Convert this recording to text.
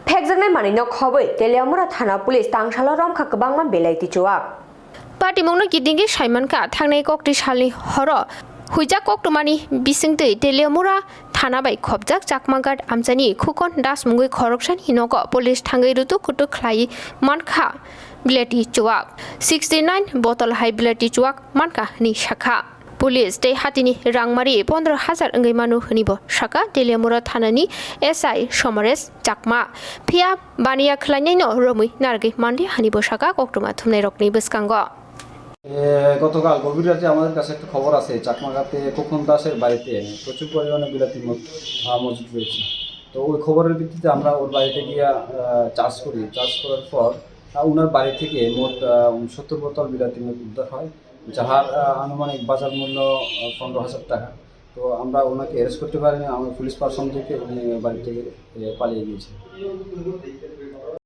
ফেকজানাই মানিनो खबै तेलियामुरा थाना पुलिस तांसाला रमखा गोबांमान बेलायति चुआक पार्टीमंनो गिदिंगे साइमानका थांनाय कक्ति सालनि हर हुइजा कक्टमानि बिसिंतै तेलियामुरा थाना बाय खबजाक चाकमागाट आमजानि खुकन दास मुंगै खरकसानि नग पुलिस थांगै रुतु कुतु ख्लाय मानखा बिलायति चुआक 69 बटल हाय बिलायति चुआक मानखा नि शाखा पुलिस ते हातिनि रांमारि 15,000 अंगै मानु हनिबो शाखा तेलियामुरा थानानि एसआई समरेश चाकमा फिया बानिया ख्लायनायनो रमै नारगै मानदि हानिबो शाखा कक्टमा थुमनाय रकनि बसकांग গতকাল গভীর রাতে আমাদের কাছে একটা খবর আছে চাকমাগাতে খোকন দাসের বাড়িতে প্রচুর পরিমাণে বিলাতি মজুদ রয়েছে। তো ওই খবরের ভিত্তিতে আমরা ওর বাড়িতে গিয়ে চার্জ করি। চার্জ করার পর ওনার বাড়ি থেকে মোট 70 বোতল বিলাতি মদ উদ্ধার হয়, যাহার আনুমানিক বাজার মূল্য 15,000 টাকা। তো আমরা ওনাকে অ্যারেস্ট করতে পারিনি, আমার পুলিশ পার্সন থেকে উনি বাড়ি থেকে পালিয়ে গিয়েছে।